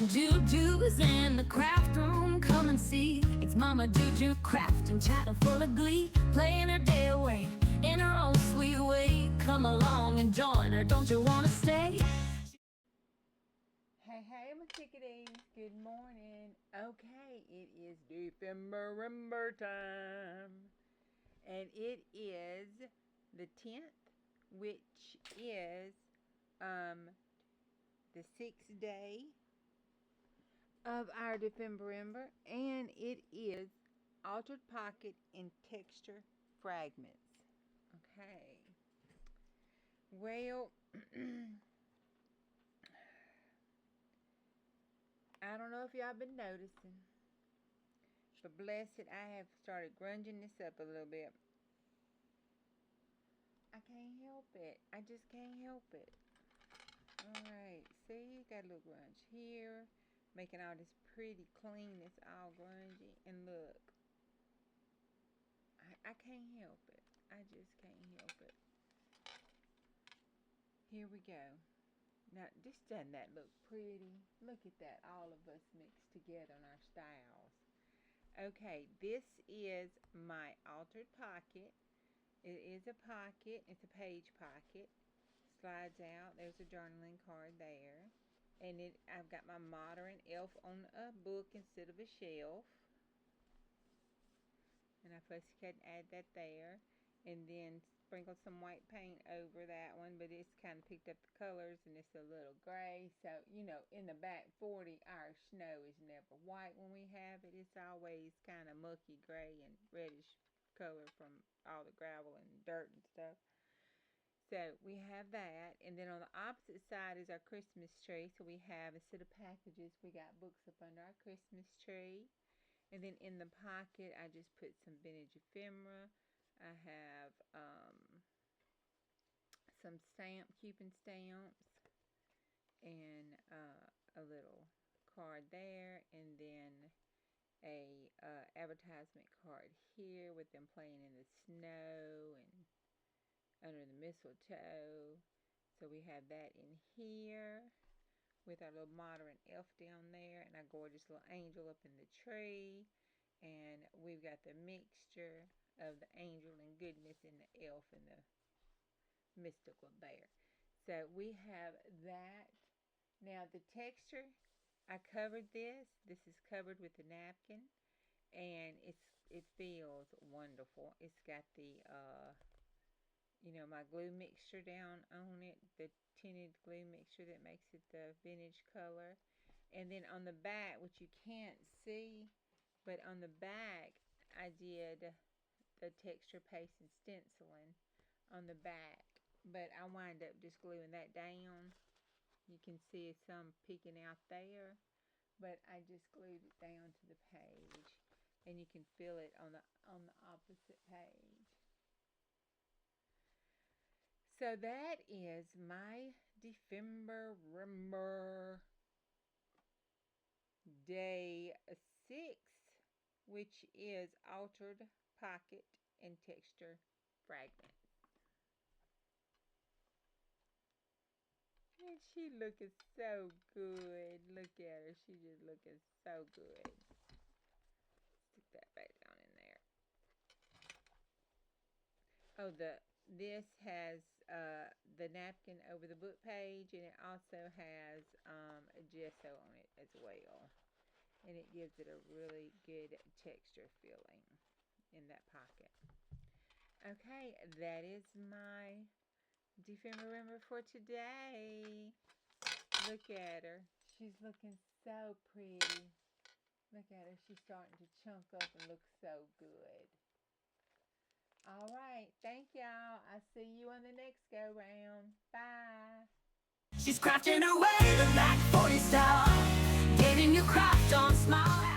and Juju's in the craft room. Come and see, it's Mama Juju crafting, chatting full of glee, playing her day away in her own sweet way. Come along and join her, don't you wanna stay? Hey, my chickadees, good morning. Okay, it is December time, and it is the 10th, which is the 6th day of our December, and it is Altered Pocket and Texture Fragments. Okay, well, I don't know if y'all been noticing, but bless it, I have started grunging this up a little bit. I can't help it. I just can't help it. Alright, see, got a little grunge here, making all this pretty clean. It's all grungy. And look, I can't help it. I just can't help it. Here we go. Now, this doesn't that look pretty? Look at that, all of us mixed together in our styles. Okay, this is my altered pocket. It is a pocket. It's a page pocket. Slides out. There's a journaling card there. And I've got my modern elf on a book instead of a shelf. And I first can add that there. And then sprinkle some white paint over that one. But it's kind of picked up the colors and it's a little gray. So, you know, in the back 40, our snow is never white when we have it. It's always kind of mucky gray and reddish color from all the gravel and dirt and stuff. So we have that, and then on the opposite side is our Christmas tree. So we have, instead of packages, we got books up under our Christmas tree. And then in the pocket, I just put some vintage ephemera. I have some coupon stamps, and a little card there, and then a advertisement card here with them playing in the snow and under the mistletoe. So we have that in here with our little modern elf down there and our gorgeous little angel up in the tree. And we've got the mixture of the angel and goodness and the elf and the mystical there. So we have that. Now the texture, I covered this. This is covered with a napkin, and it feels wonderful. It's got the you know, my glue mixture down on it, the tinted glue mixture that makes it the vintage color. And then on the back, which you can't see, but on the back I did the texture paste and stenciling on the back, but I wind up just gluing that down. You can see some peeking out there, but I just glued it down to the page, and you can feel it on the opposite page. So that is my December day 6, which is altered pocket and texture fragment. And she looking so good. Look at her. She just looking so good. Stick that back down in there. Oh, this has the napkin over the book page, and it also has a gesso on it as well, and it gives it a really good texture feeling in that pocket. Okay, that is my December for today. Look at her. She's looking so pretty. Look at her. She's starting to chunk up and look so good. All right. Thank y'all. I'll see you on the next go round. Bye. She's crafting her way, the back 40 style, getting your craft on, smile.